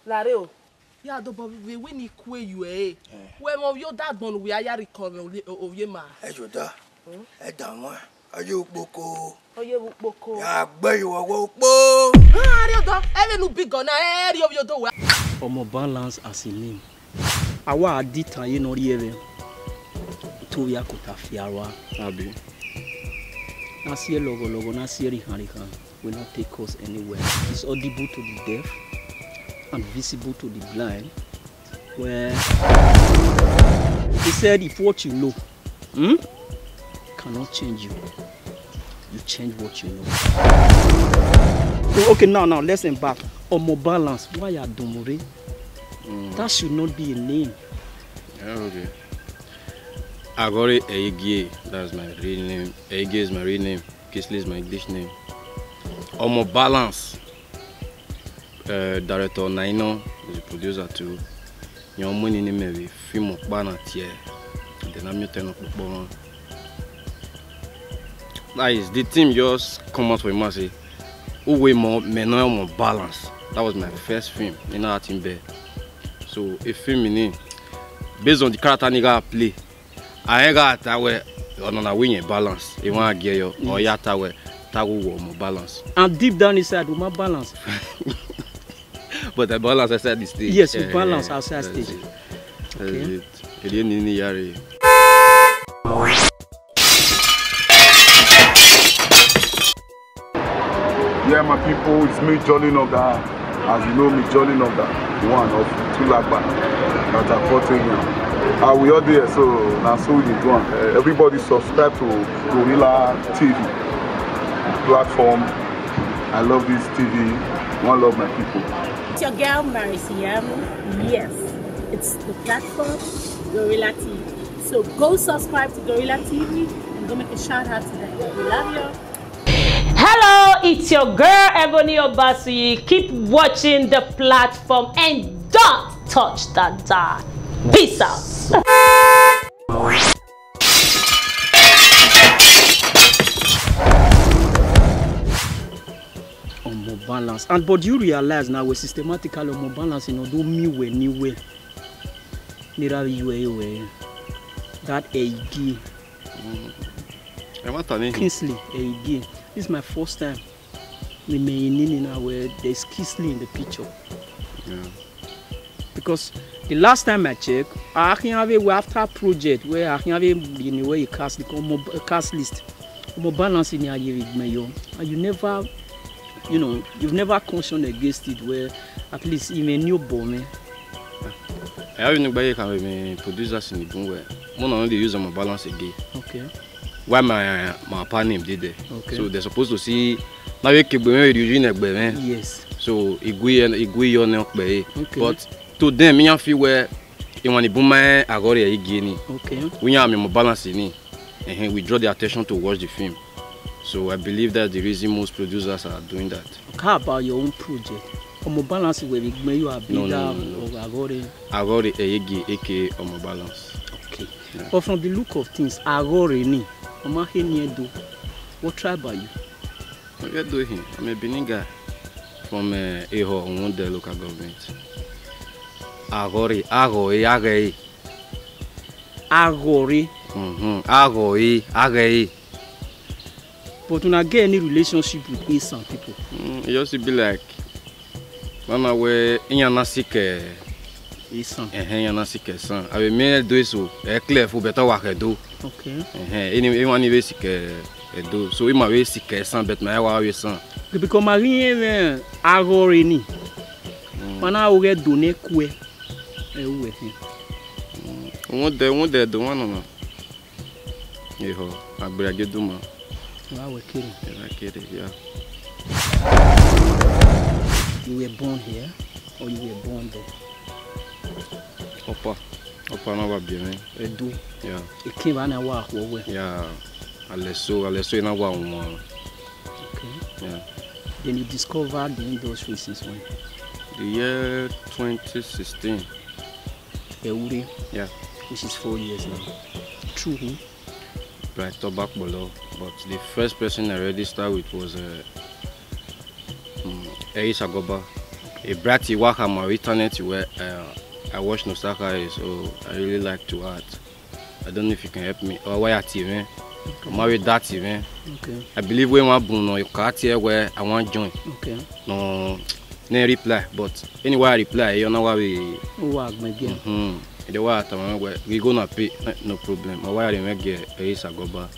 Lareo. Ya do we ni kwe you eh. We mo yo dagbon we aya record oye ma. E joda. E da won. Aye opoko. Oye opoko. Ya gbe iwo opo. Ah, Rio do. E nu big gun na e ri yo do we. Omo balance as a name. Awa adita ye no ri ere. To ya kota fiarwa abi. Na see logo na see rihan will not take us anywhere. It's audible to the deaf and visible to the blind. Where he said if what you know cannot change you, you change what you know. So, okay, now let's embark. Omo balance, why are Domore? That should not be a name. Yeah, okay. Agore Eige, that's my real name. Eige is my real name. Kisley is my English name. Omo balance. Director Naino is the producer too. Your money name me film of banner tier. Then I'm not turn up. That is the team just come out for him and say, "Who way more balance." That was my first film in our team bed. So a film in based on the character nigga play. I got that way on a win balance. You want to get your or yata way more balance. And deep down inside, we must balance. But the balance outside the stage. Yes, we balance outside stage. Okay. Yeah, my people, it's me, Jolly Noga. As you know me, Jolly Noga, one of Tulagba, that are 14 now. We are there, so now so we do one. Everybody subscribe to Gorilla TV platform. I love this TV. One love my people. It's your girl Marisiam. Yes, it's the platform Gorilla TV. So go subscribe to Gorilla TV and go make a shout out to them. We love you. Hello, it's your girl Ebony Obasi. Keep watching the platform and don't touch that dial. Peace out. Omo balance. And but you realize now we're systematically omo balance in do me we ni we. Nira you that Eige. Kingsley Eige. This is my first time. Where there's Kingsley in the picture. Yeah. Because the last time I checked, I can have a after project where I can have a cast list. Omo balance in your and you never, you've never cautioned against it where at least even new bomb. I have nobody can be producers in the boom where one only use Omo balance again. Okay. Why my partner name did there? Okay. So they're supposed to see now we keep using a yes. So igwe your neck okay. But to them, me feel where you want to boom my agora again. Okay. We have more balance in it, and we draw the attention to watch the film. So I believe that's the reason most producers are doing that. How about your own project? Omo balance where you are bigger or agora? Agora aka Omo balance. Okay. Yeah. But from the look of things, agora ni Omo do. What tribe are you? What you doing? I'm a Benin guy from Eho on the local government. Agori. But when I get any relationship with Asian people, it used to be like, Mama, where Inyana sick Asian. Inyana sick son. I will make do so. Clear for better work do. Okay. Anyone is sick do. So we might sick son, but my wife son. Because Marine Agori ni. Mana o get donné kwe. One day, the one on. Yeho, I bring you do man. Wow, we're kidding. Yeah, I get it, yeah. You were born here or you were born there? Opa na wa bien. Edu. Yeah. E came na wa wo. Yeah. Aleso na wa one. Okay. Yeah. Then you discovered the industry since when? The year 2016. Eure. Yeah. Which is 4 years now. True. Right, tobacco below. But the first person I registered with was Eris Agoba. a bratty work on my internet where I watch Nosaka, so I really like to act. I don't know if you can help me. Or why TV? Okay. Married that TV. Okay. I believe when one boom you can't hear where I want to join. Okay. No reply, but anyway I reply, you know what we work again. The way we gonna pay no problem. Why I make a race I go back.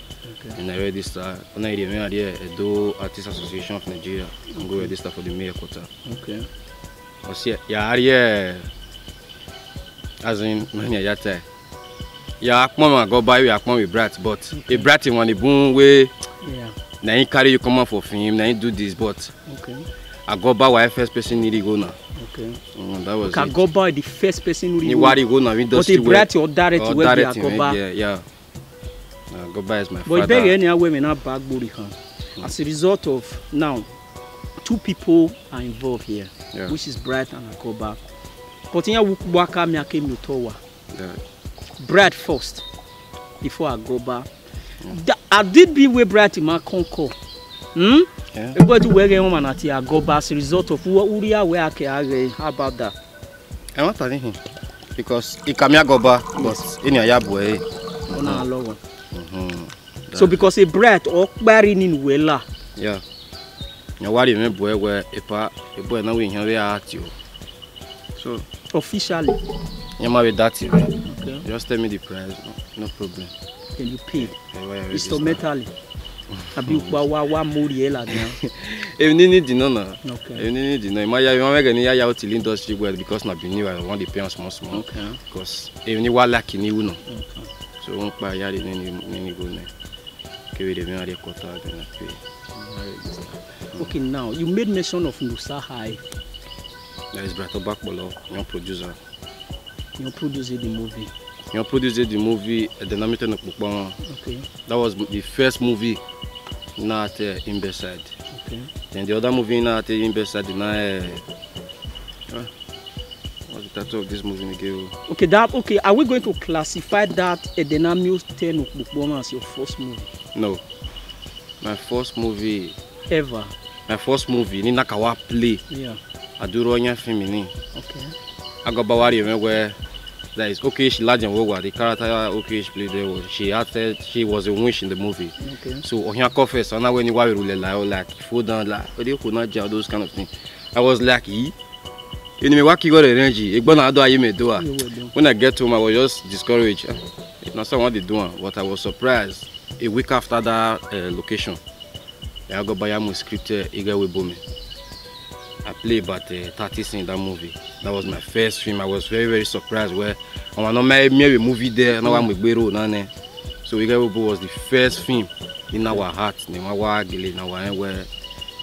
And I register. When I do Artists Association of Nigeria, I'm go register for the mayor quota. Okay. But see, yeah, as in many yata. Yeah, I go buy you with brat, but a brat in one boom way. Yeah. Now he carry you come out for film. Now he do this, but okay. I go buy why first person need to go now. Okay. That was. I go buy the first person need to go now. But the brat or direct where they go buy. Yeah. Go buy is my father. But beg any women not back body hand. As a result of now, 2 people are involved here, which is Bright and Agoba. But in your work, I came to Towa. Bright first, before Agoba. I did be with Bright in my concord. Everybody wearing woman at Agoba as a result of what we are where I can. How about that? I'm not telling him because he came Agoba, but in your yabwe. So because a Bright or Barin in Wella. Yeah. You worry me boy where a boy now in here at you. So officially. You married that okay. Just tell me the price, no problem. Can you pay? Instrumentally. Abi wa moriela now. If you need no. Okay. If you need no, my you make any ya out in industry well because na be new I want the pay small. Okay. Because if you want lucky ni no. Okay. So on pa ya ni go na. Okay, we dey quota then pay. Okay, now you made mention of Nusa High. That is Brato Bakbolo, your producer. You produced the movie. You produced the movie The Namite Nokpukbama. Okay. That was the first movie not in Beside. Okay. Then the other movie not in Beside what's the title of this movie again? Okay, are we going to classify that The Namite Nokpukbama as your first movie? No. My first movie ever. My first movie Nina Kawa play. Yeah. Aduronya Femini. Okay. I got Bawari where that is okay. She large and Woga. The character okay she played there. She acted. She was a witch in the movie. Okay. So on your coffee, so now when you were like food down like, but you could not judge those kind of things. I was like, you know what you got energy. When I get home, I was just discouraged. It's not someone they doing, but I was surprised. A week after that location, I got by my script Igawe Bome. I played about 30 scenes in that movie. That was my first film. I was very, very surprised where I not made a movie there. Now I'm with Bero. So Igawe Bome was the first film in our heart. Where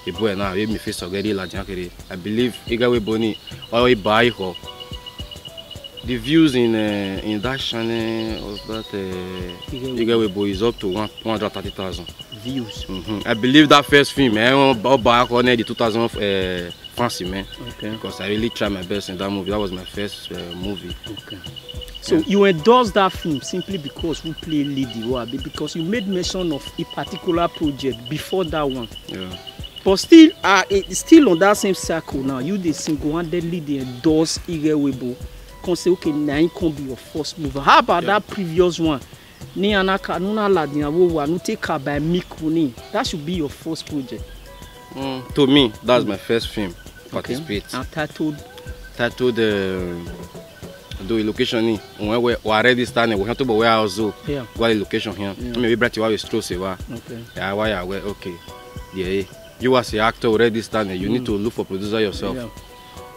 a boy now made me face already like I believe Igawe Bome or buy her. The views in that channel of that Igawe Bome is up to 130,000 views. I believe that first film, back on the 2000 fancy man. Okay. Because I really tried my best in that movie. That was my first movie. Okay. So you endorsed that film simply because we play lead, because you made mention of a particular project before that one. Yeah. But still, still on that same circle now, you the single-handedly endorse Igawe Bome. Can say okay, now it can be your first movie. How about that previous one? That should be your first project. To me, that's my first film. Participate. And titled the location when we already started. We have to be where also. Yeah. What the location here? Maybe brought you out stress. Okay. Yeah. Why? Okay. Yeah. You as an actor already started. You need to look for producer yourself. Yeah.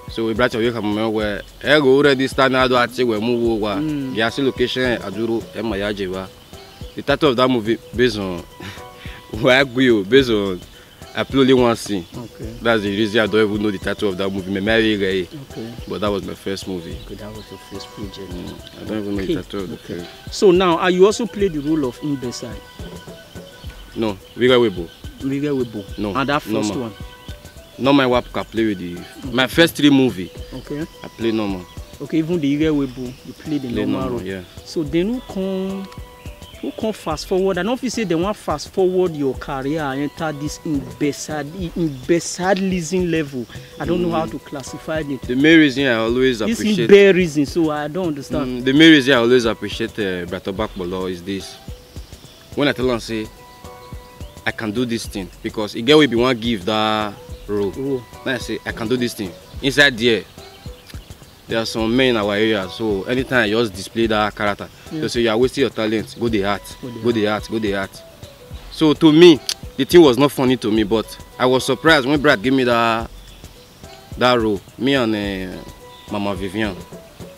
So we brought you come where I go already started. I do actually we move over. Yeah. See location. Aduro. Emayajewa. The title of that movie based on where I go based on I play only one scene. Okay. That's the reason I don't even know the title of that movie. Okay. But that was my first movie. Okay, that was your first project. I don't even know the title of the film. So now, you also played the role of Imbesai? No, Igawe Bome. Igawe Bome. No. And that first one? No, my wife can play with the my first 3 movies. Okay. I play normal. Okay, even the Igawe Bome, you played the normal role. Yeah. So then who come who can fast forward? I don't feel say they want fast forward your career and enter this imbecilism level. I don't know how to classify it. The main reason I always appreciate... This bare reason, so I don't understand. The main reason I always appreciate Brother Bakpolo is this. When I tell him, say, I can do this thing, because it get will be one give that role. Then I say, I can do this thing. Inside there are some men in our area, so anytime I just display that character, they say, you are wasting your talent, go the art, go the art, go the art. So to me, the thing was not funny to me, but I was surprised when Brad gave me that role. Me and Mama Vivian,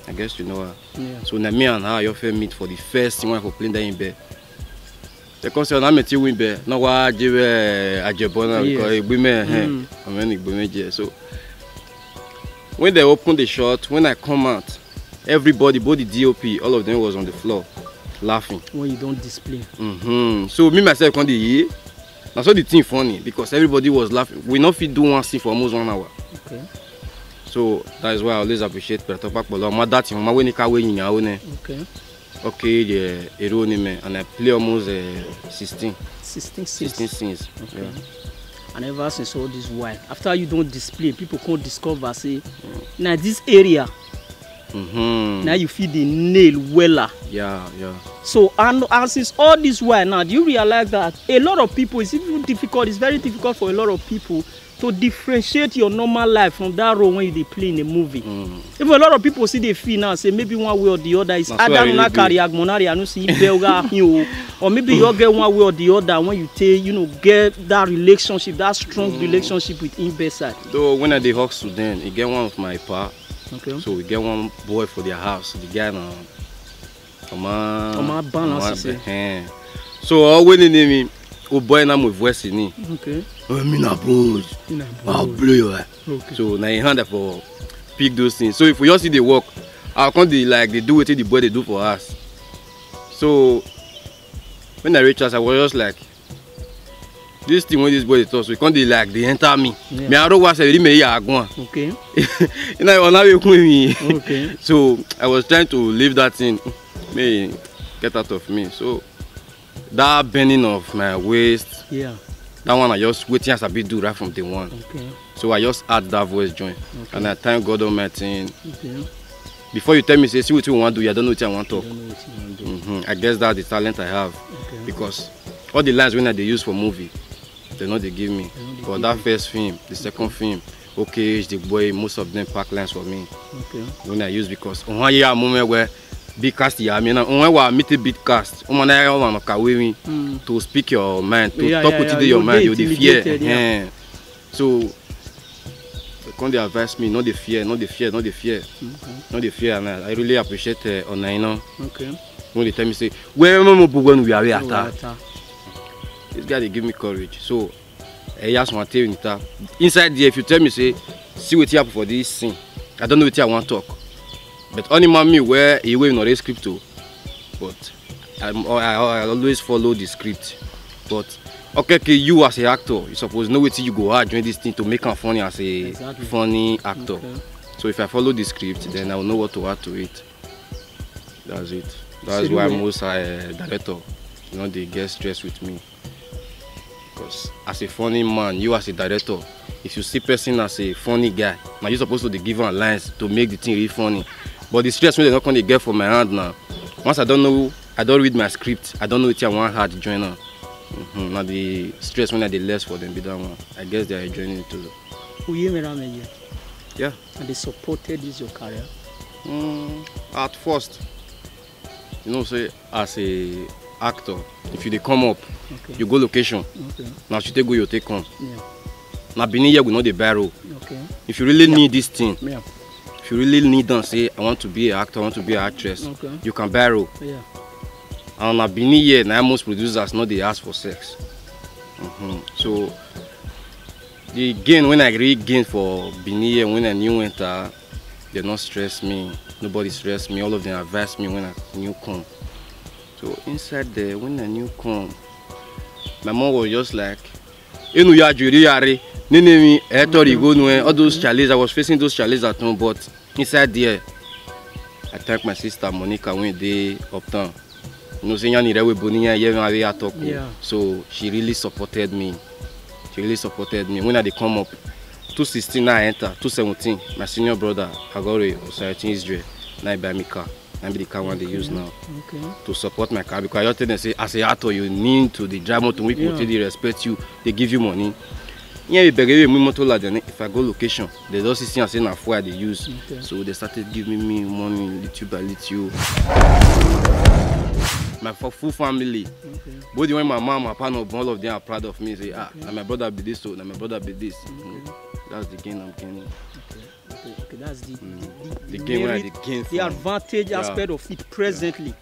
I guess you know her. Yeah. So now me and her, your friend meet for the first thing when I was playing there in bed. The concern I met you in bed. No, I give a Jabona because women, I mean, so. When they opened the shot, when I come out, everybody, both the DOP, all of them was on the floor, laughing. When you don't display. So me myself can't hear. That's all the thing funny because everybody was laughing. We not fit do one scene for almost 1 hour. Okay. So that is why I always appreciate Brother Bakpolo. My dad, my way nika way in your own. Okay. Okay, the hero name, and I play almost 16 scenes. Okay. Yeah. And ever since all this while, after you don't display, people can't discover, say, now this area, now you feel the nail weller. Yeah. So, and since all this while now, do you realize that a lot of people, it's even difficult, it's very difficult for a lot of people to differentiate your normal life from that role when you play in a movie. Even a lot of people see they feel now, say maybe one way or the other is either not carry agmonari and see belga or maybe you get one way or the other when you take, get that relationship, that strong relationship with him bedside. Though when I did hustle then, he get one of my pa. Okay. So we get one boy for their house. The guy now, balance. So when they name me, oh boy, now my voice in it. Okay. Me na bros. I'll blow you. Okay. So now he hand for pick those things. So if we just see the work, I'll come they do what the boy they do for us. So when I reach us, I was just like, this thing when this boy talks, we can't they enter me. Yeah. Me I don't want to say me okay. Okay. So I was trying to leave that thing, me get out of me. So that bending of my waist, that one I just waiting as I be do right from day one. Okay. So I just add that voice join, and I thank God Almighty. Okay. Before you tell me, say, see what you want to do, I don't know what I want to talk. I guess that's the talent I have, because all the lines when they use for movie, they know they give me. But that first film, the second film, okay, the boy, most of them pack lines for me. Okay. When I use because on one year moment where big cast I mean when I meet a big cast, to speak your mind, to talk with your mind, you the fear. So when they advise me, not the fear, and I really appreciate Onaino. Okay. When they tell me say, where we are at. This guy they give me courage. So I ask one thing inside there, if you tell me say, see what you have for this scene, I don't know what I want to talk. But only me where he will not a script too. But I always follow the script. But okay, you as an actor, you suppose know what you go hard doing this thing to make him funny as a funny actor. Okay. So if I follow the script, then I will know what to add to it. That's it. That's why most director, they get stressed with me. Because as a funny man, you as a director, if you see person as a funny guy, now you're supposed to give him lines to make the thing really funny. But the stress when they're not going to get from my hand now. Once I don't know, I don't read my script, I don't know what I want hard to join now. Now the stress when I did less for them be that one. I guess they are joining it too. Yeah. And they supported this your career? At first, say as a actor, if you come up, you go location. Now you take go, you take on. Now being here we know the barrel. If you really need this thing, if you really need them, say I want to be an actor, I want to be an actress, you can borrow. And I've been here, now most producers know they ask for sex. So the gain when I really gain for being here, when I new enter, they don't stress me, nobody stress me, all of them advise me when I new come. So inside there, when I new come, my mom was just like, all those challenges, I was facing those challenges at home, but inside there, I thank my sister Monica when they uptown. You know, saying you with Bonia, yeah, talk. Yeah. So she really supported me. When I they come up, 2016 I enter, 2017, my senior brother, Agore, was in Israel. Now I buy me car. I be the car one they use now. Okay. To support my car, because I tell them say as a actor you need to the drive motor when people they respect you, they give you money. Yeah, if I go location, they just see and say na fuel they use. Okay. So they started giving me money little by little. My full family. Okay. Both when my mom, my partner, all of them are proud of me. Say, and my brother be this, so and my brother be this. That's the gain I'm gaining. Okay, that's the gain where I gain the advantage aspect of it presently.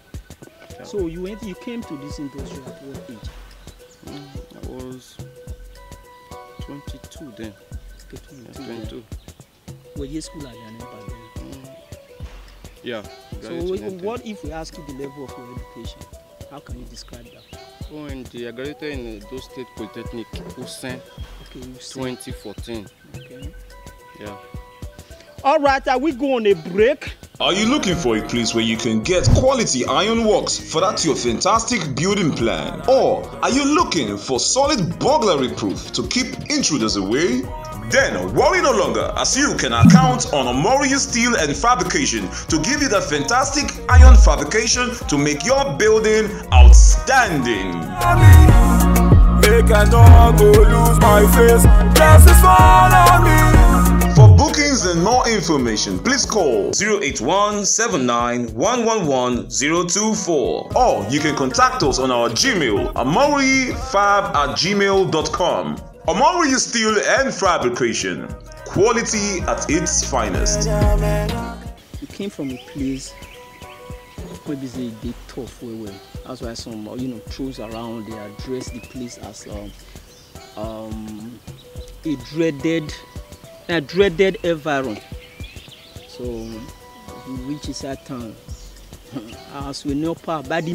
Yeah. So you came to this industry at what age? I was 22 then. Okay, 22. Were you school at the back then? Yeah. So what if we ask you the level of your education? How can you describe that? Oh, I graduated in Those State Polytechnic, Usain, 2014. Okay. Yeah. All right, are we go on a break? Are you looking for a place where you can get quality ironworks for that your fantastic building plan? Or are you looking for solid burglary proof to keep intruders away? Then worry no longer, as you can count on Omori Steel and Fabrication to give you the fantastic iron fabrication to make your building outstanding. For bookings and more information, please call 081-79-111-024, or you can contact us on our Gmail, amorifab@gmail.com. Omori Steel and Fabrication, quality at its finest. You came from a place where they tough well. That's why some throws around. They address the place as a dreaded environment. So you reach inside town, as we know, by the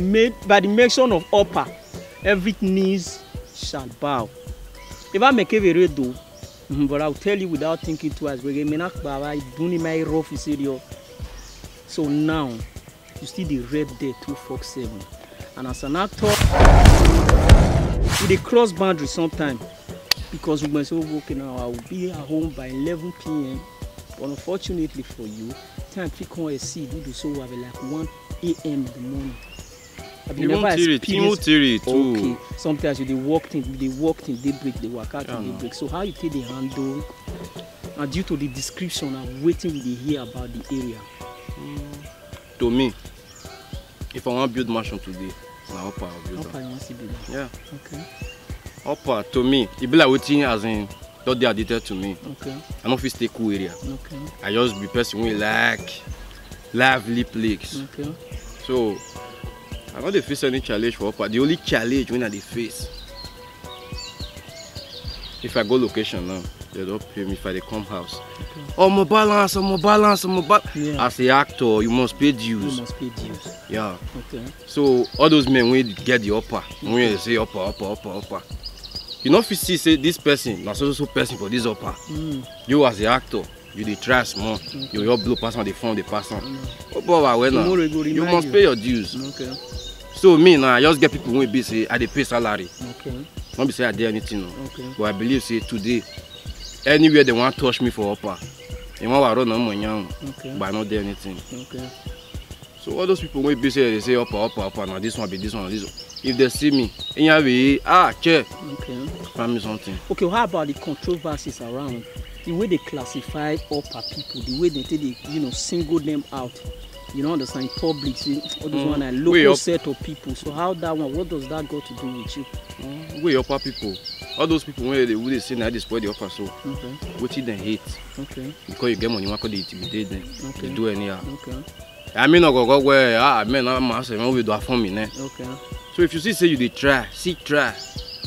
mention of upper, every knees shall bow. If I make a very do, but I'll tell you without thinking twice. So now you see the rep there 247, and as an actor, they cross boundaries sometimes. Because we must work now, I will be at home by 11 p.m. But unfortunately for you, time to come and see do so have like 1 a.m. in the morning. You won't hear it too. Okay. Sometimes they walk in daybreak, they work out in daybreak. So how you take the handle? And due to the description, I'm waiting to hear about the area. To me, if I want to build mansion today, now upper I'll build that. Yeah. Okay. Upper to me, it be like waiting as in not they addicted to me. Okay. I don't feel stay cool area. Okay. I just be person who like lively place. Okay. So I don't face any challenge for upper. The only challenge when I face, if I go location now, they don't pay me if I come house. Okay. Oh, my balance. Yeah. As an actor, you must pay dues. You must pay dues. Yeah. Okay. So all those men when get the upper, when they say upper. You know if you say this person, not so person for this upper. You as the actor, you dey try small. You your blow pass on the phone, the pass on. You must pay your dues. Okay. So me now I just get people who be say I dey pay salary. Okay. Not be say I did anything. No. Okay. But I believe say today, anywhere they want to touch me for upper, they want to run on money. Okay. But I not do anything. Okay. So all those people when be say they say upper. Now this one be this one, this one. If they see me, chair. Okay. Find me something. Okay, how about the controversies around the way they classify upper people, the way they single them out? You know, understand in public, see, all those one are local set of people. So how that one? What does that got to do with you? We upper people. All those people when they say now they spoil the upper, so what they hate. Okay. Because you get money, you they intimidate them. Okay. They do anyhow. Okay. I mean, I go where I'm we do a for me. Okay. So if you say you they try, see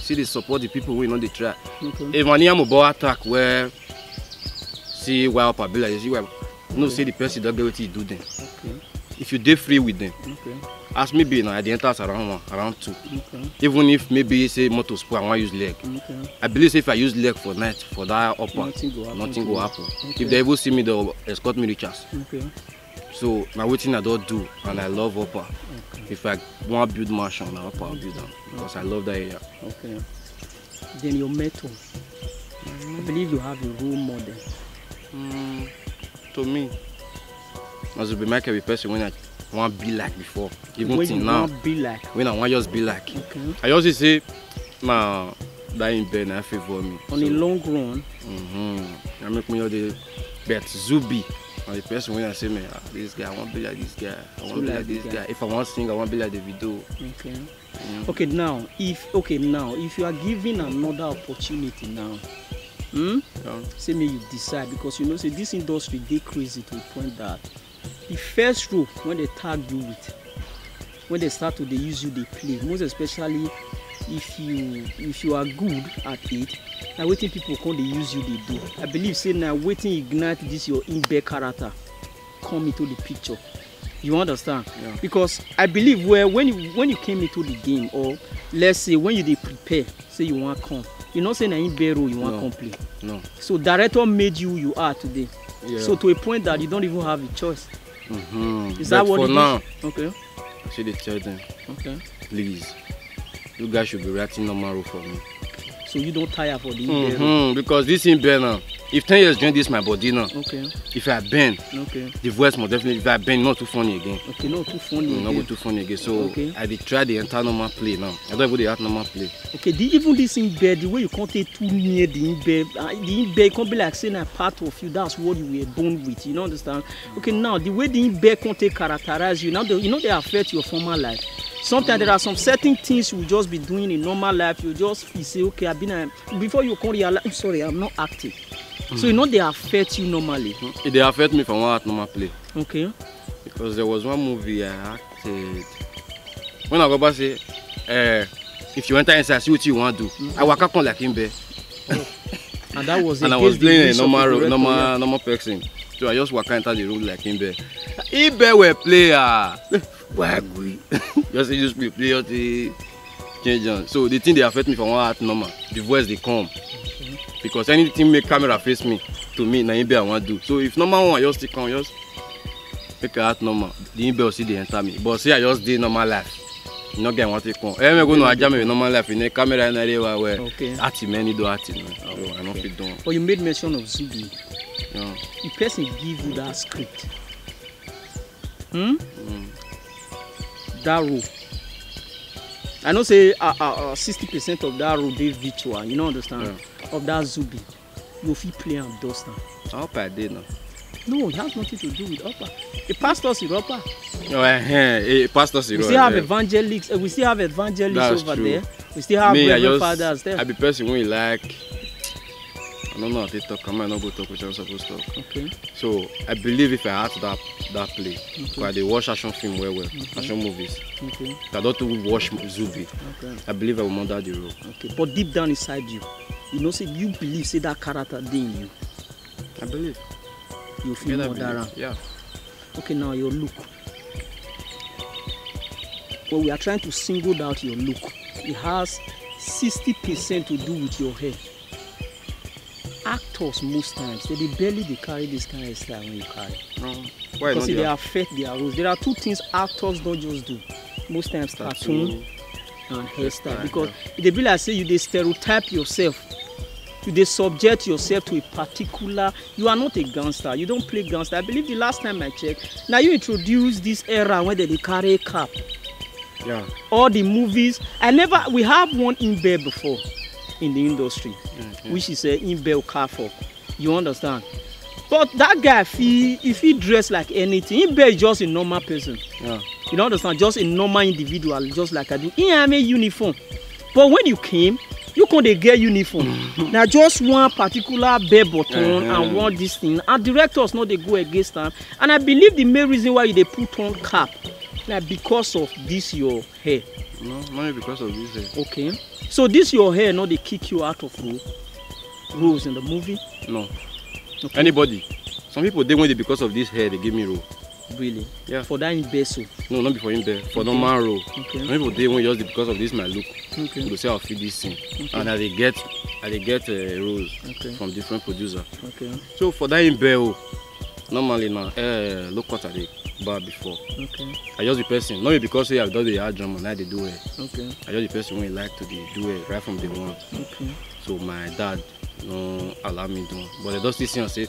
they support the people who know they try. Okay. If I am about attack where see where upper be like, see where no say the person don't get what you do then. Okay. If you dey free with them. Okay. As maybe now at the enters around 2. Okay. Even if maybe say motor sport I want to use leg. Okay. I believe if I use leg for night for that upper, nothing go happen. Okay. If they ever see me, they'll escort me reach us. Okay. So now waiting I don't do, and I love Upper. Okay. If I want to build mansion, now Upper I'll build them because I love that area. Okay. Then your mentor. I believe you have a role model. To me, must be my person when I want to be like before. Even when till you now, want be like. when I want just be like. Okay. I also say, nah, that in bed I favor me. On the long run. I make me all the bet Zubi. And the person when I say me, this guy, I want to be like this guy. I want to be like this guy. If I want to sing, I want to be like the video. Okay. Okay, now if you are given another opportunity now, say me you decide, because you know say this industry they crazy to the point that the first role when they tag you with, when they start to they use you they play, most especially if you are good at it, now waiting people come they use you they do. I believe say now waiting ignite this your in-bear character come into the picture. You understand? Yeah. Because I believe when you came into the game, or let's say when you did prepare, say you want to come, you not saying in Bero you want to come play. No. So director made you are today. Yeah. So to a point that you don't even have a choice. Is but that what for it now, is? Okay. I should tell them, okay, please, you guys should be writing normal role for me. So you don't tire for the because this in bed now, if 10 years join this my body now, okay, if I bend, okay, the voice more definitely, if I bend, not too funny again. Okay, not too funny. Not go too funny again. So okay, I did try the entire normal play now. I don't even the art normal play. Okay, even this in bed, the way you can't take too near the in bed can't be like saying a part of you. That's what you were born with. You know, understand? Okay, now the way the in bed can't take characterize you. Now they affect your former life. Sometimes there are some certain things you will just be doing in normal life. You just say, okay, I've been before you can realize, I'm sorry, I'm not active. So you know they affect you normally. They affect me from what normal play. Okay. Because there was one movie I acted. When I go back say, if you enter inside, see what you want to do. I walk up like him there. And that was and I was playing a normal person. So I just walk enter the room like him there. Him there were player. Why we? Just play out the change on. So the thing they affect me from one art normal. The voice they come. Because anything make camera face me, to me, na imbe I want to do. So if normal one, I just stick on, just make a art normal. The imbe will see they enter me. But see, I just did normal life. You not get what they come. I'm going to adjust my normal life. In the camera in area where art many do art. So I don't fit down. But you made mention of Zubi. Yeah. The person give you that script. That role. I know say 60% of that role is virtual. You know understand? Yeah. Of that Zubi, you feel play and dust now. I hope I did now. No, it has nothing to do with Upper. The pastors in Upper. Oh, pastors in We still have evangelists. We still have evangelists over there. We still have reverend fathers there. I be person who like. I don't know how to talk. I might not go talk which I'm supposed to talk. Okay. So I believe if I had that play, because they watch action film well, action movies. Okay. I don't watch Zubi. Okay. I believe I will murder the role. Okay. But deep down inside you, you know, say you believe, say that character there in you. I believe. You feel murderer. Yeah. Okay, now your look. Well, we are trying to single out your look. It has 60% to do with your hair. Actors most times they barely carry this kind of style when you carry. No. Why because they affect their roles. There are two things actors don't just do. Most times tattoo and hairstyle. Because they be like say you they stereotype yourself. You they subject yourself to a particular. You are not a gangster. You don't play gangster. I believe the last time I checked. Now you introduce this era when they carry a cap. Yeah. All the movies. We have one in there before. In the industry, which is in-bell Carfor. You understand? But that guy, if he dress like anything, in-bell is just a normal person. Yeah. You don't understand? Just a normal individual, just like I do. He have a uniform. But when you came, you couldn't get uniform. Now just one particular bell button and one this thing. And directors know they go against them. And I believe the main reason why they put on cap, like because of this your hair. No, not because of this hair. Okay. So this your hair, no, they kick you out of roles in the movie? No. Okay. Anybody. Some people they when because of this hair they give me role. Really? Yeah. For that in Beso? No, not before in there. For normal role. Okay. Some people they when just because of this my look. Okay. They say I'll fit this thing. Okay. And they get roles from different producers. Okay. So for that in Bell, normally now look what I did. bar before. Okay. I just the person, not because say I've done the hard drum and I they do it. Okay. I just the person when like to do it right from the one. Okay. So my dad no allow me do. But they just listen and say,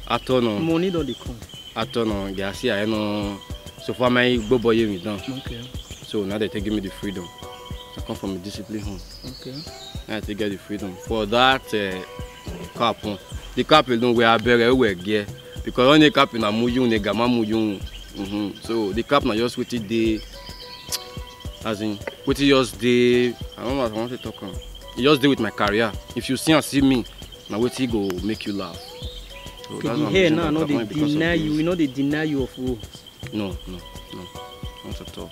I turn on. Money don't they come. I turn on. They see I know. So far my go boy me down. Okay. So now they take me the freedom. I come from a disciplined home. Okay. Now I take get the freedom for that cap. The cap alone we are better we gear because when the cap in a muyu ne gama muyu. So the cap na just with it the as in with it just the I don't know what I want to talk on. It just deal with my career. If you see me, now what it go make you laugh. So Okay, that's the why hair I'm now, using no, that they cap because of deny you. this. You know they deny you of who. No, not at all.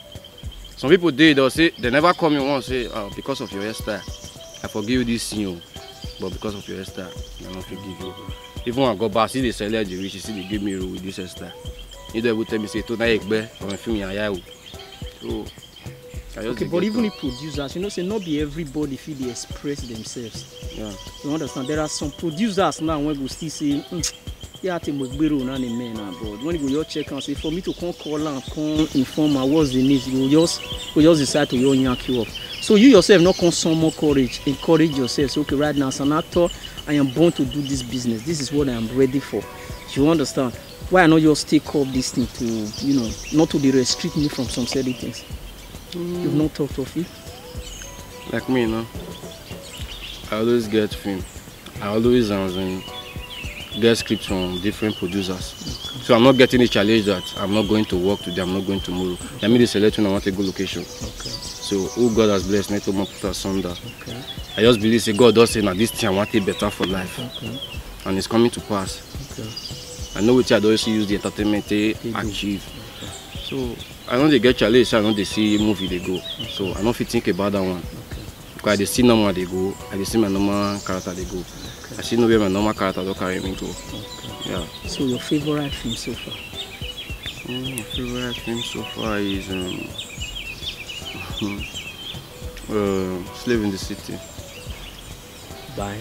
Some people they'll say they never come in once say because of your hairstyle, I forgive you this thing, but because of your hairstyle, I don't forgive you. Even when I go back, see they select the rich, see they give me with this hairstyle. You don't even tell me say to na egbe from a film ya. So okay, but even the producers, you know, say not be everybody feel they express themselves. yeah. You understand? There are some producers now when we still say, yeah, I think we na the men but when you go your check and say for me to come call and come inform her what's the needs, you just decide to go yank you up. So you yourself not come some more courage, encourage yourself. So okay, right now as an actor, I am born to do this business. This is what I am ready for. You understand? Why I not just take up this thing to, you know, not to restrict me from some certain things. You've not thought of it? Like me, you know, I always get film. I always get scripts from different producers. Okay. So I'm not getting a challenge that I'm not going to work today, I'm not going tomorrow. Let me select when I want a good location. Okay. So who God has blessed, not to put asunder. Okay. I just believe say God does say now this thing I want it better for life. Okay. And it's coming to pass. Okay. I know which I don't use the entertainment to achieve. Okay. So I know they get challenged, so I know they see movie they go. Okay. So I don't think about that one. Okay. Because I see normal they go, I see my normal character they go. Okay. I see no way my normal character don't carry me go. Okay. Yeah. So your favorite film so far? My favorite film so far is Slave in the City. By?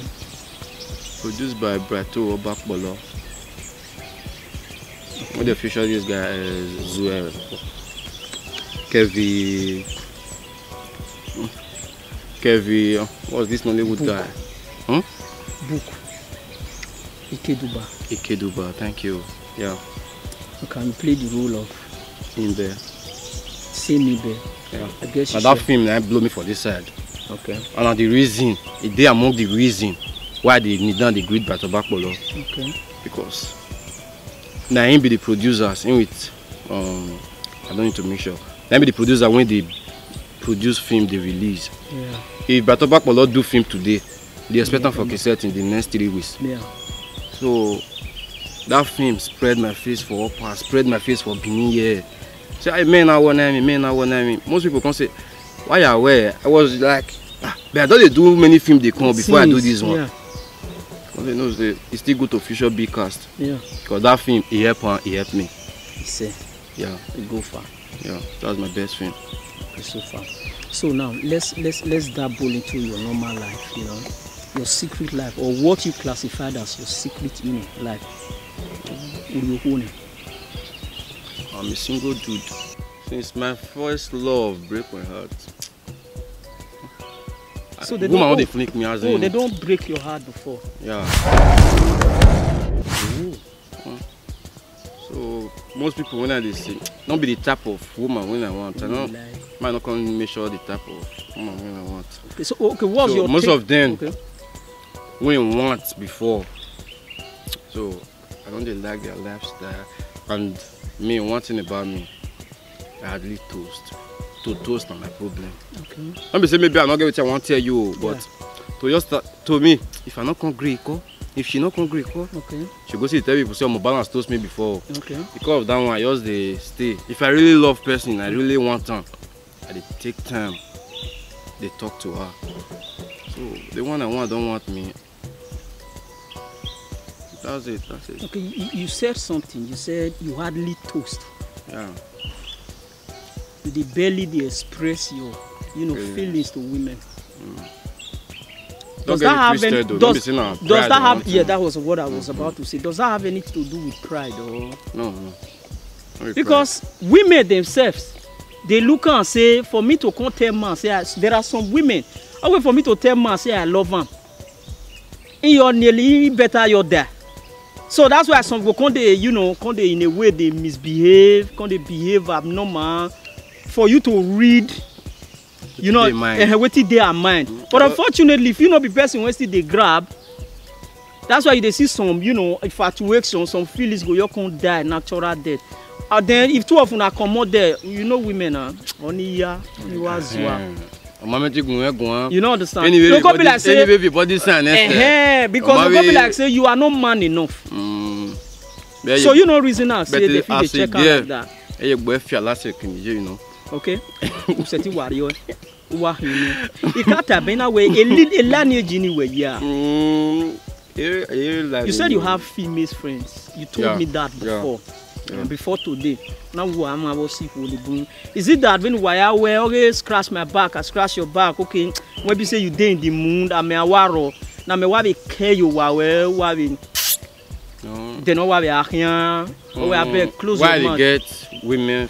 Produced by Brato Obakbolo. Okay. When they feature this guy Zuel. Kevi, what's this Nollywood Book. guy? Huh? Book. Ikeduba. Ikeduba, thank you. Yeah. Okay, you play the role of Imbe. Same Imbe. Yeah. I guess that film that blew me for this side. Okay. And the reason, it they among the reason why they need not the great Brato Obakbolo. Okay. Because now him be the producers in with I don't need to make sure. Now be the producer when they produce film they release. Yeah. If Brato Obakbolo do film today, they expect them for cassette in the next 3 weeks. Yeah. So that film spread my face for upper, spread my face for Benin here. Say I may not want me. Most people can say, why you aware? I was like, but I don't do many films they come before I do this one. Yeah. Because they know it's still good to feature big cast. Yeah. Because that film he helped me. He said. Yeah. You go far. Yeah, that was my best film. Okay, so far. So now let's dabble into your normal life, you know, your secret life, or what you classified as your secret, you know, life. I'm a single dude. Since my first love break my heart. So they woman don't flick me as they don't break your heart before. Yeah. So most people when I say don't be the type of woman when I want. I know might not come measure the type of woman when I want. Okay, so what's your most of them okay. when want before. So I don't really like their lifestyle. And me, one thing about me, I hardly toast. To toast on my problem. Okay. Let me say maybe I'm not going to want to tell you, but to just to me, if I'm not hungry, if she not hungry, okay. She go see tell people say I'm balance toast me before. Okay. Because of that one, I just they stay. If I really love person, I really want them, I they take time. They talk to her. So the one I want don't want me. That's it. Okay, you said something. You said you hardly toast. Yeah. They barely express your, feelings to women. Does that have any? Does that have? Yeah, that was what I was about to say. Does that have anything to do with pride or? No. Because women themselves, they look and say, for me to come tell man, say there are some women, always for me to tell man, say I love him. In your nearly better you're there. So that's why some people come they, you know, come they in a way they misbehave, come they behave abnormal, for you to read, you know, what they are mind. But unfortunately, if you know the person when still they grab, that's why they see some, you know, infatuation, some feelings go, you can't die natural death. And then if two of them are come out there, you know, women are only here, you as well. You know understand? Anyway, so come be like say, because come be like say you are not man enough. So you know reason now say they feel they check out like that. You know. Okay. You said you warrior. You can't have been away a lineage anyway, yeah. You said you have female friends. You told me that before. Before today. Now I'm about see boom. Is it that when I always scratch my back, I scratch your back, okay? When you say you day in the moon, I'm a warrior. Now me wabi care you wabi. They know why we are here. We are very close. Why they get women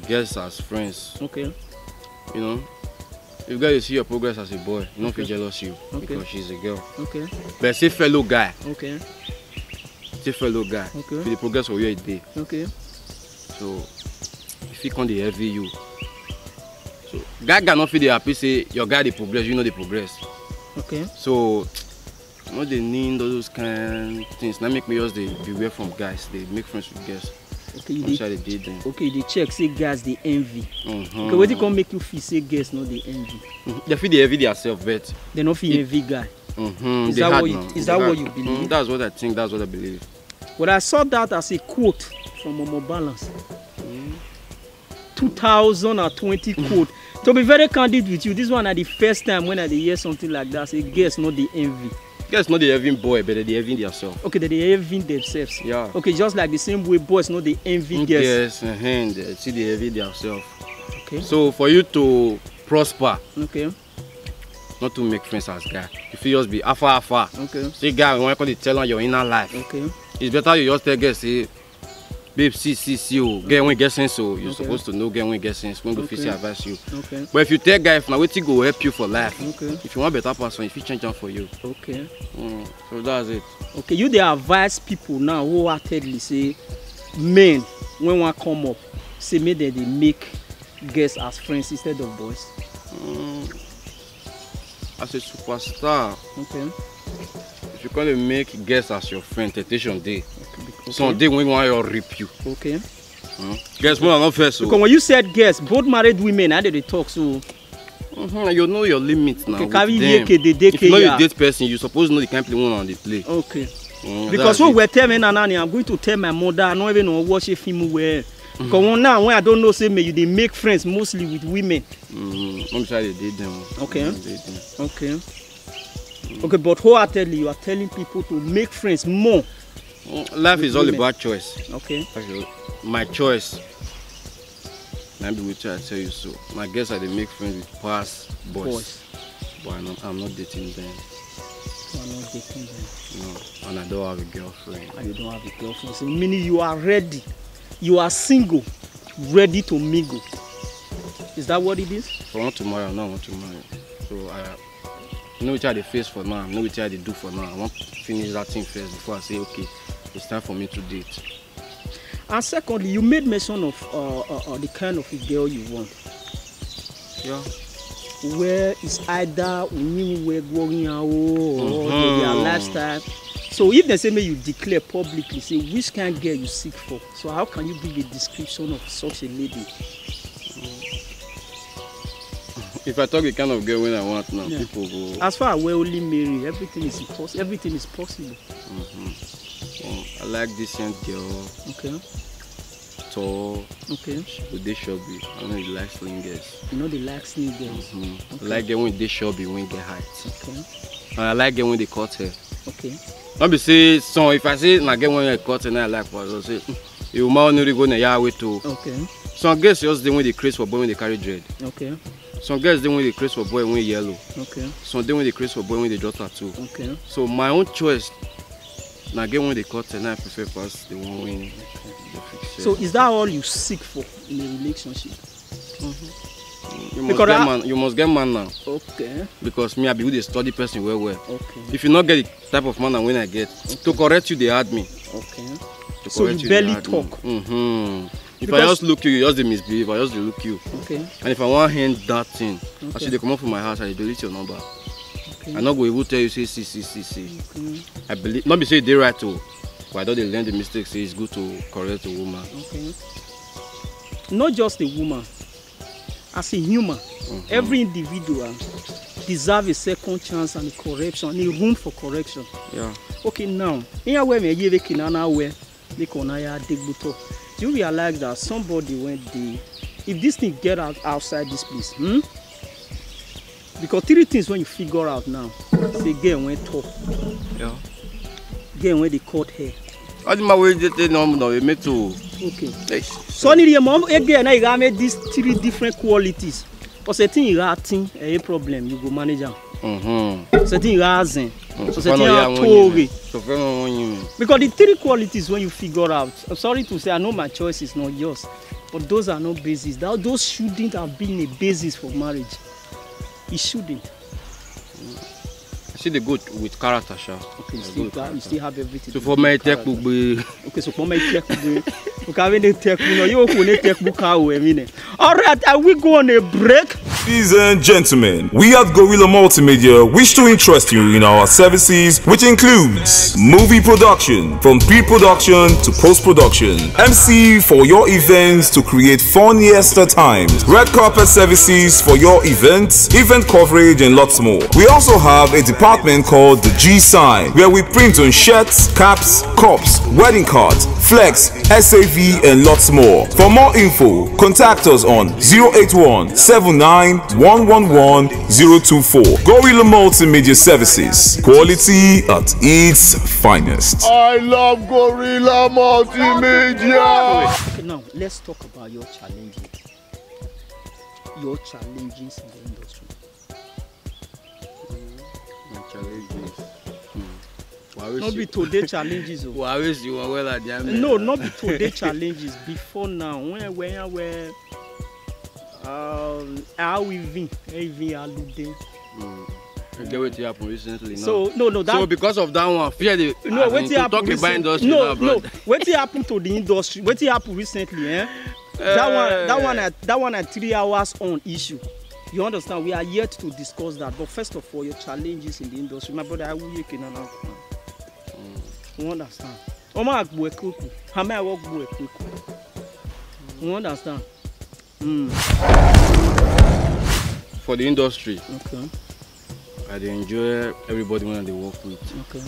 girls as friends? Okay. You know, if guys see your progress as a boy, you don't feel jealous you because she's a girl. Okay. But say fellow guy. Okay. Say fellow guy. Okay. For the progress of your day. Okay. So if he can't heavy you, so guy cannot feel the happy say your guy the progress, you know the progress. Okay. So no they need all those kind of things. Now make me just beware from guys. They make friends with girls. Okay, they check say guys they envy. Okay, what can make you feel say girls not they envy? They feel they envy themselves, but they not feel envy guy. Is that what you believe? That's what I think. That's what I believe. Well, I saw that as a quote from Momo Balance. 2020 quote. To be very candid with you, this one is the first time when I hear something like that. Say girls not the envy. Girls not the envy boy, but they envy themselves. Okay, they envy themselves. Yeah. Okay, just like the same way boys not the envy girls. Yes, they see they envy themselves. Okay. So for you to prosper, okay, not to make friends as guy, you feel just be afar. Okay. See guy, when you tell on your inner life. Okay. It's better you just tell girls say, babe, see, oh, get when get sense, so you're supposed to know get when get sense, when go fit advise you. Okay. But if you tell guy, if now waiting go help you for life. Okay. If you want better person, if you change them for you. Okay. So that's it. Okay, you they advise people now who wholeheartedly say men when one come up, say maybe they make girls as friends instead of boys. As a superstar, okay, if you call it make girls as your friend, temptation day. Okay. Someday when you want to rip you. Okay. Girls more not first. So. Because when you said girls, both married women, how did they talk? So you know your limits now. Okay, if you know you date person, you suppose know the kind of one on the play. Okay. Because when we're telling Nani, I'm going to tell my mother, I don't even know watch a film where. Because now when I don't know, say me, they make friends mostly with women. I'm sorry they date them. Okay. Okay. Okay, but wholeheartedly you are telling people to make friends more. Life is all about choice. Okay. My choice. Maybe which I tell you so. My guess are they make friends with past boys. But I'm not dating them. You are not dating them. No, and I don't have a girlfriend. And you don't have a girlfriend. So meaning you are ready. You are single, ready to mingle. Is that what it is? If I want to marry, I don't want to marry. So I know which I they face for now. I know which I they do for now. I want to finish that thing first before I say okay, it's time for me to date. And secondly, you made mention of the kind of a girl you want. Yeah. Where it's either we're going out or their lifestyle. So if they say may you declare publicly, say which kind of girl you seek for. So how can you give a description of such a lady? If I talk the kind of girl when I want now, people go. As far as we're only married, everything is possible. Everything is possible. I like this young girl. Okay. Tall. Okay. With they chubby. I don't know if you like slim girls. You know they like slim girls. Okay. I like girl when they chubby, when they height. Okay. And I like girl when they cut hair. Okay. Don't be say so if I say I get when they cut hair, I like what I say. You might not go na Yahweh too. Okay. Some girls just when they craze for boy when they carry dread. Okay. Some girls when they craze for boy when yellow. Okay. Some when they craze for boy when they draw tattoo. Okay. So my own choice Now get when they cut and I prefer pass the one win. So is that all you seek for in a relationship? You must get man now. Okay. Because me I be with a study person well. Okay. If you not get the type of man when I get, to correct you they add me. Okay. To So you barely talk. If I just look you just misbehave, I just look you. Okay. And if I want to hand that thing, I Okay. should they come up from my house and delete your number. Okay. I not go able to tell you say see. I believe not be say they right too, but I don't they learn the mistake. Say it's good to correct a woman. Okay. Not just a woman, as a human, every individual deserves a second chance and a correction, and a room for correction. Yeah. Okay, now, here where me give a kinana where they can dig buto. Do you realize that somebody went there? If this thing get out outside this place, because 3 things when you figure out now, say girl went top, Yeah. girl when they cut hair. I did my way they no me too. Okay. So ni mom again I got made these 3 different qualities. But certain you got thing a problem you go manage am. Certain you got zen. So certain you because the 3 qualities when you figure out. I'm sorry to say I know my choice is not yours, but those are not basis. Those shouldn't have been a basis for marriage. It shouldn't. I see the good with character, sha. Okay, you still have everything. So for my tech book, okay, so for my tech book, okay, when the tech book, you open tech book, how we mean. All right, I will go on a break. Ladies and gentlemen, we at Gorilla Multimedia wish to interest you in our services, which includes movie production, from pre-production to post-production, MC for your events to create funniest times, red carpet services for your events, event coverage, and lots more. We also have a department called the G-Sign, where we print on shirts, caps, cups, wedding cards, flex, SAV, and lots more. For more info, contact us on 081-79 111 024. Gorilla Multimedia Services. Quality at its finest. I love Gorilla Multimedia. Okay, now let's talk about your challenges. Your challenges in the industry. My challenges. Not be today challenges. No, not be today challenges. Before now, when how we allude. Get what happened recently. So no that. So because of that one, fear the no what talk about industry. No, what happened to the industry? What happened recently? That one at 3 hours on issue. You understand? We are yet to discuss that. But first of all, your challenges in the industry, my brother, I will you can now. You understand? You understand? For the industry, okay, I enjoy everybody when they work with. Okay.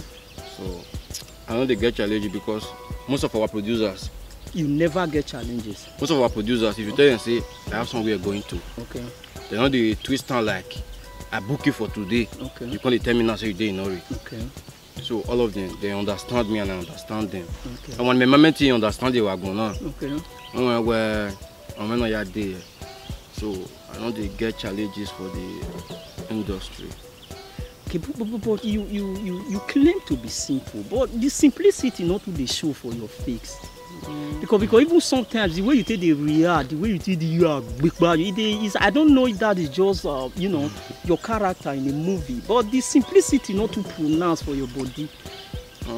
So I know they get challenges because most of our producers. You never get challenges. Most of our producers, if you tell them say I have somewhere going to, okay, they know they twist on like I book you for today. Okay. You can't tell me now say you day in hurry. Okay. So all of them they understand me and I understand them. Okay. And when my moment they understand they were going on. Okay. Where I'm not yet there. So I know they get challenges for the industry. Okay, but you claim to be simple, but the simplicity not to the show for your face. Because even sometimes the way you take the react, the way you take the I don't know if that is just you know your character in a movie, but the simplicity not to pronounce for your body.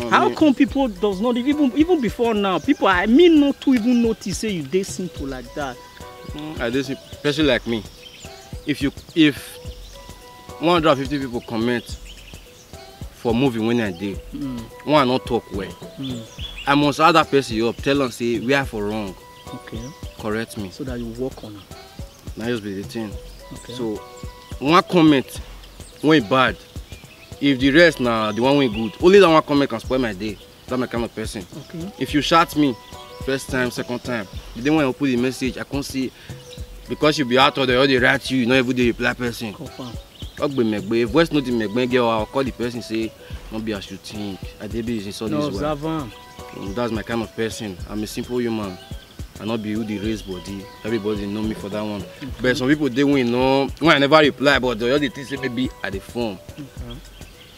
How come people does not even before now people I mean not to even notice say you dey simple like that? I do, especially like me. If 150 people comment for movie when I did, one not talk well. I must add that person up, tell them say we are for wrong. Okay. Correct me. So that you work on it. That just be the thing. Okay. So one comment when bad. If the rest now the one when good, only that one comment can spoil my day. That's my kind of person. Okay. If you shout me first time, second time, the day when I put the message, I can't see because you be out of the all they write you, not every day reply person. Confirm. If voice note the girl, I'll call the person say, not be as you think. I did be so no, this way. That's my kind of person. I'm a simple human. I not be who the raise body. Everybody know me for that one. Okay. But some people they win know when I never reply, but the other things say maybe at the phone. Okay.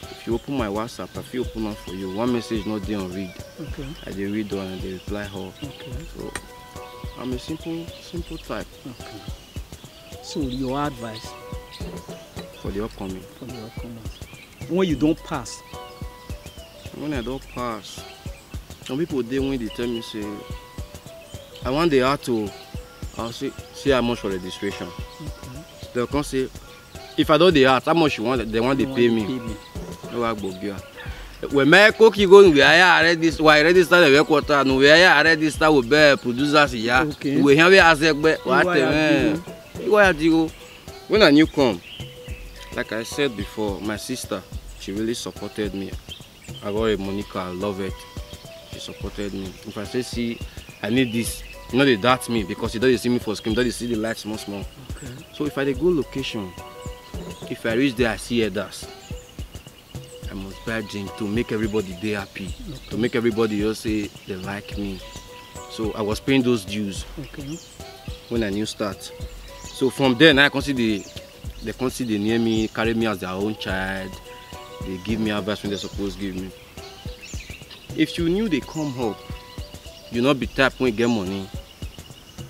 if you open my WhatsApp, I feel open up for you. One message not there on read. Okay. I dey read one and they reply all. Okay. So I'm a simple type. Okay. So your advice For the upcoming. When you don't pass. When I don't pass, some people they when they tell me say I want the art to I'll say how much for registration. Okay. They'll come say if I do the art, how much you want they want to pay me. No I go give. When my cookie go we are register why register the quarter no we are register with producers here. Okay. We have as what when I new come, like I said before, my sister, she really supported me. I got a Monica, I love it. She supported me. If I say, see, I need this, you know they doubt me because you don't see me for screen, don't see the lights small. Okay. So if I dey go location, if I reach there, I see others. I must buy drink to make everybody dey happy, to make everybody just say they like me. So I was paying those dues when I new start. So from there, now I consider they near me, carry me as their own child. They give me advice when they're supposed to give me. If you knew they come up, you not be type when you get money.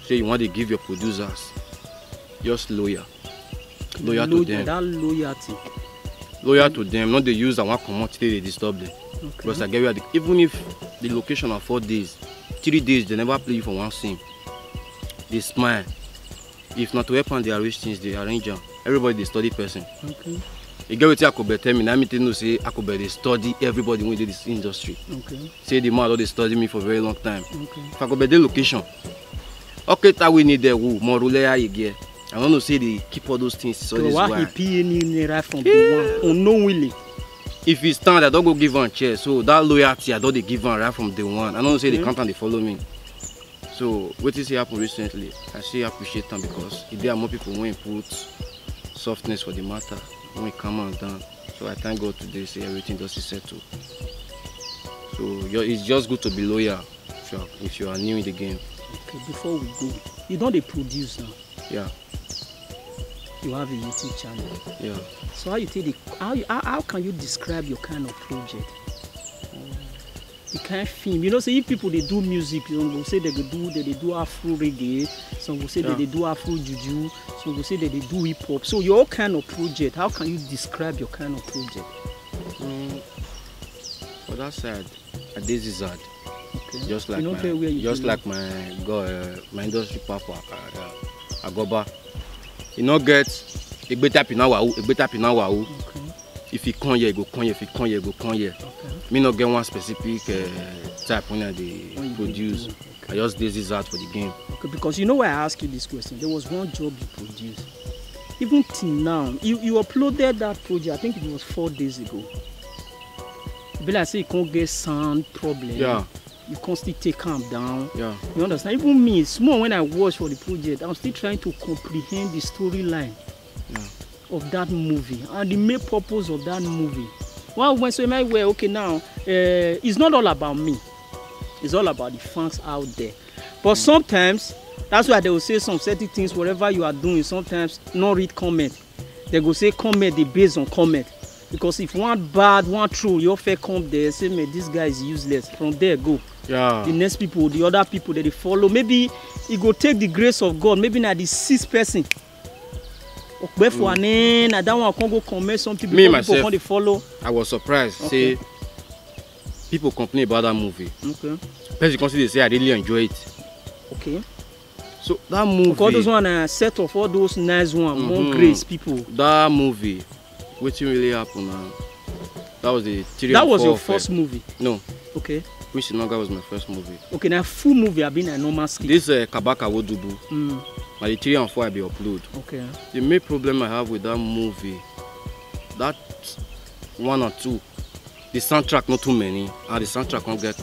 Say you want to give your producers, just loyal to them. That loyalty. Loyal to them, not they use and want to come out today, they disturb them. Okay. Because I get where even if the location are 4 days, 3 days, they never play you for one scene. They smile. If not to help on the arrange things, they arrange them. Everybody they study person. Okay. You get what Akobe tell me, now me tell you say Akobe they study everybody who did this industry. Okay. Say the man they study me for a very long time. Okay. If Akobe the location. Okay, that we need the who more ruler again. I want to say they keep all those things. So this why he pay right from the one unknowingly. If he stand, I don't go give one chair. So that loyalty, I don't they give one right from day one. I don't say they can't and they follow me. So what is happened recently? I say I appreciate them because if there are more people when put softness for the matter, when we come on down. So I thank God today say everything does settle. So it's just good to be loyal if you are new in the game. Okay, before we go, you don't produce now. Yeah. You have a YouTube channel. Yeah. So how can you describe your kind of project? The kind of film, you know, say if people they do music, some will say they do Afro reggae, some will say that they do Afro juju, some will say that they do hip hop. So your kind of project, how can you describe your kind of project? For that side, a daisy side. Okay. Just like my industry papa, Agoba. You know get a better pinawa. Okay. If he come here, go come here. If he come here, go come here. Okay. Me not get one specific type when they produce. Okay. I just did this out for the game. Okay, because you know why I asked you this question. There was one job you produced. Even till now, you uploaded that project. I think it was 4 days ago. But like say you can't get sound problem. Yeah. You can't still take calm down. Yeah. You understand? Even me, small when I watch for the project, I'm still trying to comprehend the storyline of that movie and the main purpose of that movie. Well, when so my way, okay now, it's not all about me. It's all about the fans out there. But sometimes, that's why they will say some certain things, whatever you are doing, sometimes not read comment. They go say comment, they based on comment. Because if one bad, one true, your fair come there, say, man, this guy is useless. From there, go. Yeah. The next people, the other people that they follow, maybe it go take the grace of God, maybe not the 6th person. I don't want to go comment something Me, because people myself, can't follow. I was surprised. Okay. Say, people complain about that movie. Okay. Person consider say I really enjoy it. Okay. So that movie. Because those one set of all those nice one, more grace people. That movie, what really happened now? That was the 3 That and was 4 your first movie. No. Okay. Wish Naga was my first movie. Okay, now full movie have been a normal script. This Kabaka Wodubu. But the 3 and 4 I be upload. Okay. The main problem I have with that movie, that 1 or 2, the soundtrack not too many, and the soundtrack can't get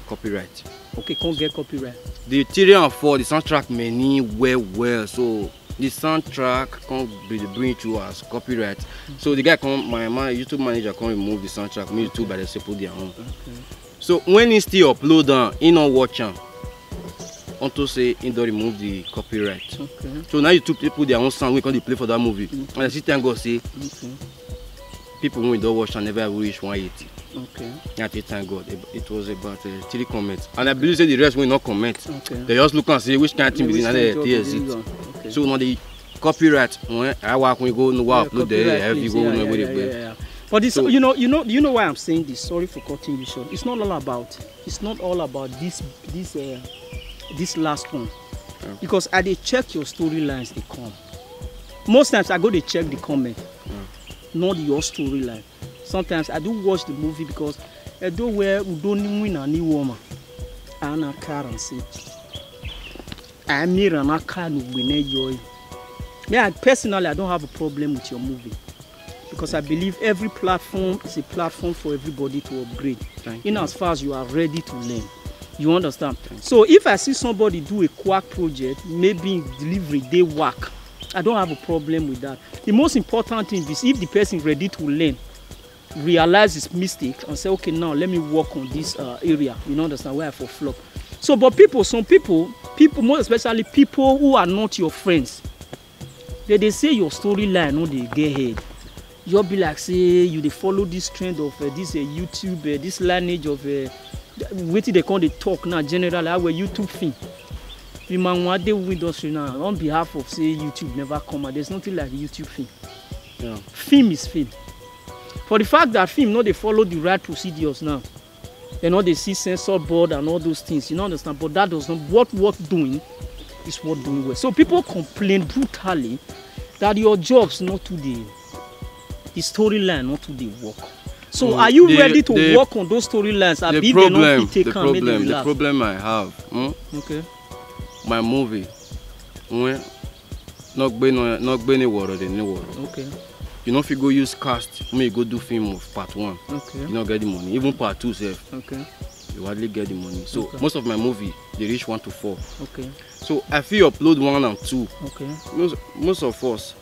copyright. Okay, can't get copyright. The 3 and 4, the soundtrack many well, so the soundtrack can't bring to as copyright. So the guy my YouTube manager can't remove the soundtrack. Me YouTube by the put their own. Okay. So when he still upload down, he not watch them. Until say he don't remove the copyright. Okay. So now YouTube people their own sound we can't play for that movie. And I see thank God say people when we don't watch and never reach 180. Okay. Yeah, thank God. It was about 3 comments. And I believe say the rest will not comment. Okay. They just look and say which kind of thing is in there. Okay. So now the copyright when I work when you go no upload there, you go no where. But this, so, you know why I'm saying this. Sorry for cutting you short. It's not all about this last one. Yeah. Because I dey check your storylines they come. Most times I go to check the comment, not your storyline. Sometimes I do watch the movie because I do where we don't win a new woman. And I can't say I'm near an account with joy. Yeah, personally I don't have a problem with your movie. Because I believe every platform is a platform for everybody to upgrade. In as far as you are ready to learn. You understand? So if I see somebody do a quack project, maybe in delivery they work, I don't have a problem with that. The most important thing is if the person is ready to learn, realize his mistake and say, okay, now let me work on this area. You understand where I for flop. So, but some people, most especially people who are not your friends, they say your storyline, no, they get ahead. You'll be like, say, you they follow this trend of this YouTube, this lineage of what they call the talk now, generally, our YouTube thing. What they with us now, on behalf of, say, YouTube never come out, there's nothing like YouTube thing. Yeah. Film is film. For the fact that film, they follow the right procedures now. They see censor board and all those things, you understand? But that does not, what doing is what doing well. So people complain brutally that your job's not to the storyline, not to the work. So are you ready to work on those storylines? The problem I have, okay, my movie, not any word the new word. Okay. You know if you go use cast, you go do film of part 1. Okay. You not get the money. Even part 2 self. Okay. You hardly get the money. So most of my movie they reach 1 to 4. Okay. So if you upload 1 and 2, okay, most of us,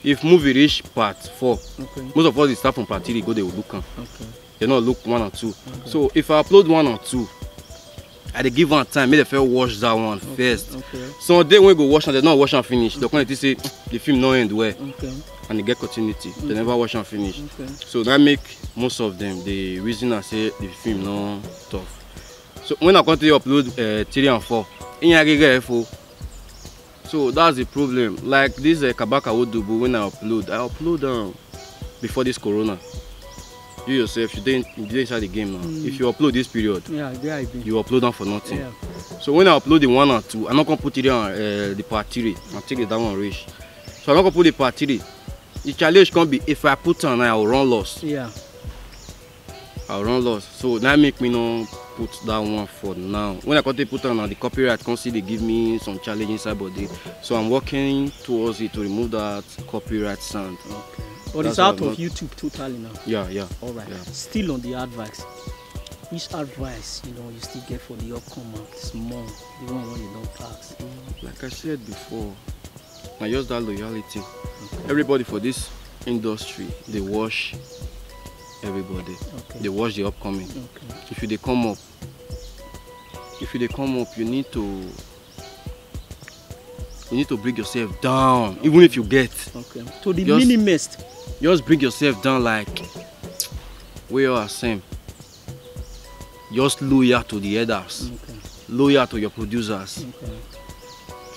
if movie reach part 4, okay, most of us they start from part 3, they go they will look. Okay. They not look 1 and 2. Okay. So if I upload 1 and 2, I dey give one time, make the first watch that one first. Okay. So they when go watch and they not watch and finish. They come to say the film no end well. Okay. And they get continuity. Okay. They never watch and finish. Okay. So that make most of them the reason I say the film no tough. So when I come to upload 3 and 4, so that's the problem. Like this Kabaka Odubu, when I upload before this corona. You yourself, you didn't inside the game now. If you upload this period, you upload them for nothing. Yeah. So when I upload the 1 and 2, I'm not gonna put it on the part 3. I'll take it down one reach. So I'm not gonna put the part 3. The challenge can be if I put on, I'll run loss. Yeah. I'll run loss. So that make me not put that one for now. When I got to put on the copyright, I can see they give me some challenge inside body. So I'm working towards it to remove that copyright sound. Okay. But it's out of YouTube totally now. Yeah. All right. Yeah. Still on the advice. Which advice you still get for the upcoming small, the one you don't pass? Like I said before, I just that loyalty. Okay. Everybody for this industry, they watch everybody. Okay. They watch the upcoming. Okay. If they come up, you need to bring yourself down, even if you get. Okay. To the minimist. Just bring yourself down like we are same. Just loyal to the others. Okay. Loyal to your producers. Okay.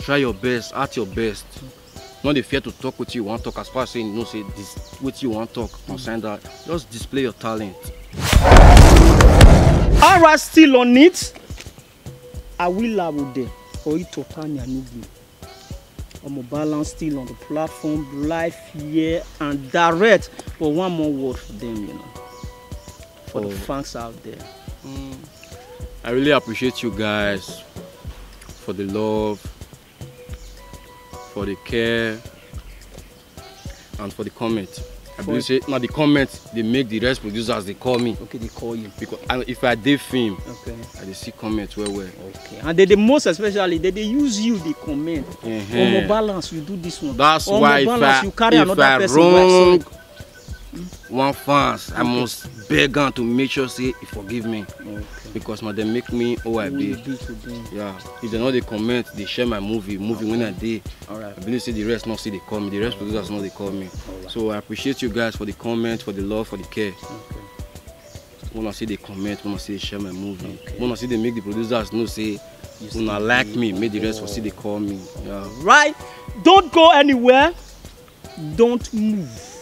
Try your best, at your best. Okay. Not the fear to talk what you want to talk, as far as saying say this what you want to talk, concern that. Just display your talent. Alright, still on it. I will love there for it to turn your new. I'm a balance still on the platform, live here and direct. But one more word for them, for the fans out there. I really appreciate you guys for the love, for the care, and for the comment. I believe say now the comments they make the rest producers they call me. Okay, they call you. Because if I did film, okay, I see comments well. Okay, and the most especially they use you they comment. On balance you do this one. That's why balance, if I wrong, one fans, I must beg am to make sure say he forgive me. Because man, they make me who I be. Yeah. If they know they comment, they share my movie when I did. I believe say the rest not see they call me. The rest producers know they call me. So I appreciate you guys for the comment, for the love, for the care. When I see they comment, when I see they share my movie, when I see they make the producers know say when I like me, make the rest for see they call me. Yeah. Right? Don't go anywhere. Don't move.